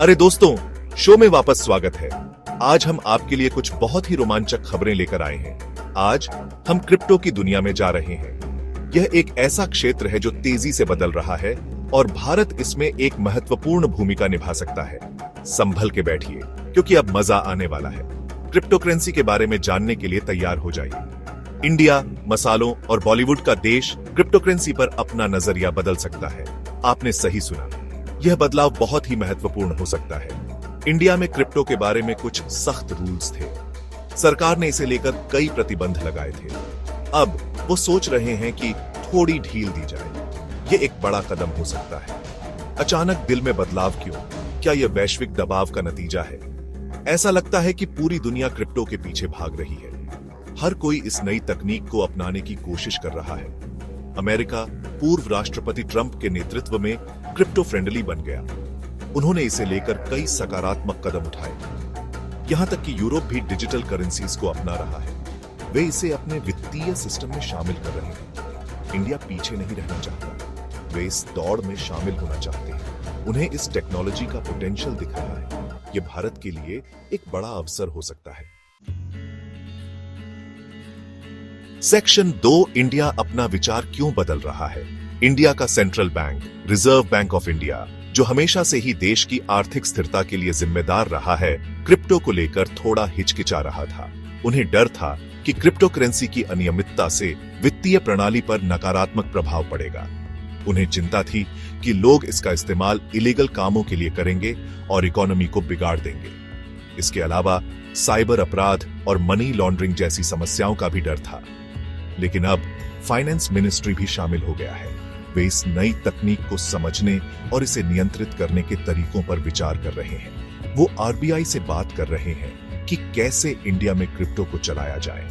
अरे दोस्तों, शो में वापस स्वागत है। आज हम आपके लिए कुछ बहुत ही रोमांचक खबरें लेकर आए हैं। आज हम क्रिप्टो की दुनिया में जा रहे हैं। यह एक ऐसा क्षेत्र है जो तेजी से बदल रहा है और भारत इसमें एक महत्वपूर्ण भूमिका निभा सकता है। संभल के बैठिए, क्योंकि अब मजा आने वाला है। क्रिप्टो करेंसी के बारे में जानने के लिए तैयार हो जाइए। इंडिया, मसालों और बॉलीवुड का देश क्रिप्टो करेंसी पर अपना नजरिया बदल सकता है। आपने सही सुना, यह बदलाव बहुत ही महत्वपूर्ण हो सकता है। इंडिया में क्रिप्टो के बारे में कुछ सख्त रूल्स थे। सरकार ने इसे लेकर कई प्रतिबंध लगाए थे। अब वो सोच रहे हैं कि थोड़ी ढील दी जाए। ये एक बड़ा कदम हो सकता है। अचानक दिल में बदलाव क्यों? क्या यह वैश्विक दबाव का नतीजा है? ऐसा लगता है कि पूरी दुनिया क्रिप्टो के पीछे भाग रही है। हर कोई इस नई तकनीक को अपनाने की कोशिश कर रहा है। अमेरिका पूर्व राष्ट्रपति ट्रंप के नेतृत्व में क्रिप्टो फ्रेंडली बन गया। उन्होंने इसे लेकर कई सकारात्मक कदम उठाए। यहां तक कि यूरोप भी डिजिटल करेंसीज को अपना रहा है। वे इसे अपने वित्तीय सिस्टम में शामिल कर रहे हैं। इंडिया पीछे नहीं रहना चाहता। वे इस दौड़ में शामिल होना चाहते हैं। उन्हें इस टेक्नोलॉजी का पोटेंशियल दिख रहा है। यह भारत के लिए एक बड़ा अवसर हो सकता है। सेक्शन 2, इंडिया अपना विचार क्यों बदल रहा है? इंडिया का central bank, reserve bank of India, जो हमेशा से ही देश की आर्थिक स्थिरता के लिए जिम्मेदार रहा है, क्रिप्टो को लेकर थोड़ा हिचकिचा रहा था। उन्हें डर था कि क्रिप्टो करेंसी की अनियमितता से वित्तीय प्रणाली पर नकारात्मक प्रभाव पड़ेगा। उन्हें चिंता थी कि लोग इसका इस्तेमाल इलीगल कामों के लिए करेंगे और इकोनॉमी को बिगाड़ देंगे। इसके अलावा साइबर अपराध और मनी लॉन्ड्रिंग जैसी समस्याओं का भी डर था। लेकिन अब फाइनेंस मिनिस्ट्री भी शामिल हो गया है। वे इस नई तकनीक को समझने और इसे नियंत्रित करने के तरीकों पर विचार कर रहे हैं। वो आरबीआई से बात कर रहे हैं कि कैसे इंडिया में क्रिप्टो को चलाया जाए।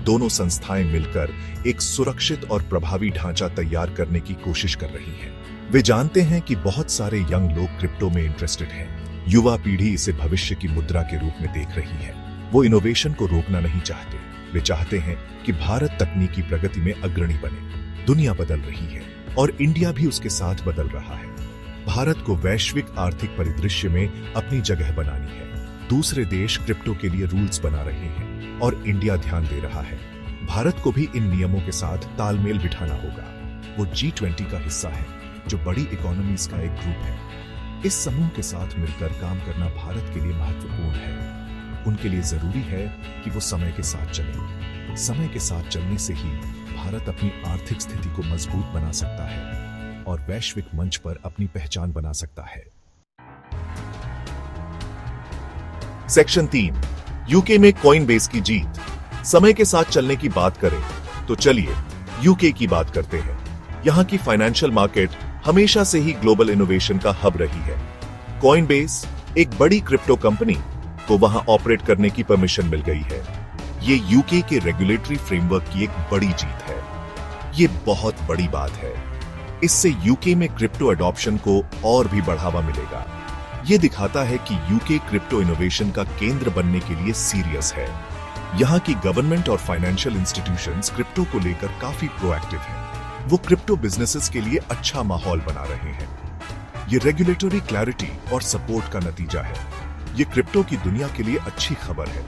दोनों संस्थाएं मिलकर एक सुरक्षित और प्रभावी ढांचा तैयार करने की कोशिश कर रही हैं। वे जानते हैं कि बहुत सारे यंग लोग क्रिप्टो में इंटरेस्टेड हैं। युवा पीढ़ी इसे भविष्य की मुद्रा के रूप में देख रही है। वो इनोवेशन को रोकना नहीं चाहते। वे चाहते हैं कि भारत तकनीकी प्रगति में अग्रणी बने। दुनिया बदल रही है और इंडिया भी उसके साथ बदल रहा है। भारत को वैश्विक आर्थिक परिदृश्य में अपनी जगह बनानी है। दूसरे देश क्रिप्टो के लिए रूल्स बना रहे हैं और इंडिया ध्यान दे रहा है। भारत को भी इन नियमों के साथ तालमेल बिठाना होगा। वो G20 का हिस्सा है, जो बड़ी इकोनॉमीज का एक ग्रुप है। इस समूह के साथ मिलकर काम करना भारत के लिए महत्वपूर्ण है। उनके लिए जरूरी है कि वो समय के साथ चले। समय के साथ चलने से ही भारत अपनी आर्थिक स्थिति को मजबूत बना सकता है और वैश्विक मंच पर अपनी पहचान बना सकता है। सेक्शन 3, यूके में कॉइनबेस की जीत। समय के साथ चलने की बात करें तो चलिए यूके की बात करते हैं। यहां की फाइनेंशियल मार्केट हमेशा से ही ग्लोबल इनोवेशन का हब रही है। कॉइनबेस, एक बड़ी क्रिप्टो कंपनी, को वहां ऑपरेट करने की परमिशन मिल गई है। ये यूके के रेगुलेटरी फ्रेमवर्क की एक बड़ी जीत है। ये बहुत बड़ी बात है। इससे यूके में क्रिप्टो एडॉप्शन को और भी बढ़ावा मिलेगा। ये दिखाता है कि यूके क्रिप्टो इनोवेशन का केंद्र बनने के लिए सीरियस है। यहाँ की गवर्नमेंट और फाइनेंशियल इंस्टीट्यूशंस क्रिप्टो को लेकर काफी प्रोएक्टिव हैं। वो क्रिप्टो बिजनेसेस के लिए अच्छा माहौल बना रहे हैं। ये रेगुलेटरी क्लैरिटी और सपोर्ट का नतीजा है। ये क्रिप्टो की दुनिया के लिए अच्छी खबर है।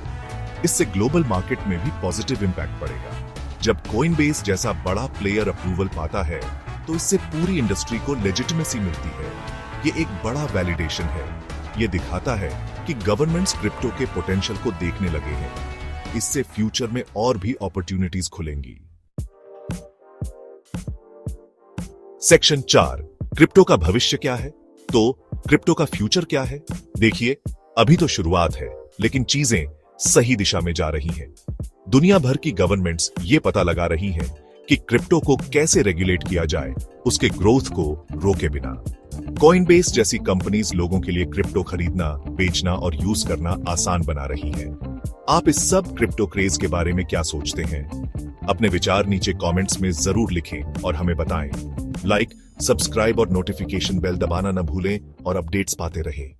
इससे ग्लोबल मार्केट में भी पॉजिटिव इंपैक्ट पड़ेगा। जब कॉइनबेस जैसा बड़ा प्लेयर अप्रूवल पाता है तो इससे पूरी इंडस्ट्री को लेजिटिमेसी मिलती है। ये एक बड़ा वैलिडेशन है। ये दिखाता है कि गवर्नमेंट्स क्रिप्टो के पोटेंशियल को देखने लगे हैं। इससे फ्यूचर में और भी अपॉर्चुनिटीज खुलेंगी। सेक्शन 4, क्रिप्टो का भविष्य क्या है? तो क्रिप्टो का फ्यूचर क्या है? देखिए, अभी तो शुरुआत है, लेकिन चीजें सही दिशा में जा रही हैं। दुनिया भर की गवर्नमेंट्स ये पता लगा रही हैं कि क्रिप्टो को कैसे रेगुलेट किया जाए, उसके ग्रोथ को रोके बिना। कॉइनबेस जैसी कंपनीज लोगों के लिए क्रिप्टो खरीदना, बेचना और यूज करना आसान बना रही हैं। आप इस सब क्रिप्टो क्रेज के बारे में क्या सोचते हैं? अपने विचार नीचे कमेंट्स में जरूर लिखें और हमें बताएं। लाइक, सब्सक्राइब और नोटिफिकेशन बेल दबाना न भूलें और अपडेट्स पाते रहें।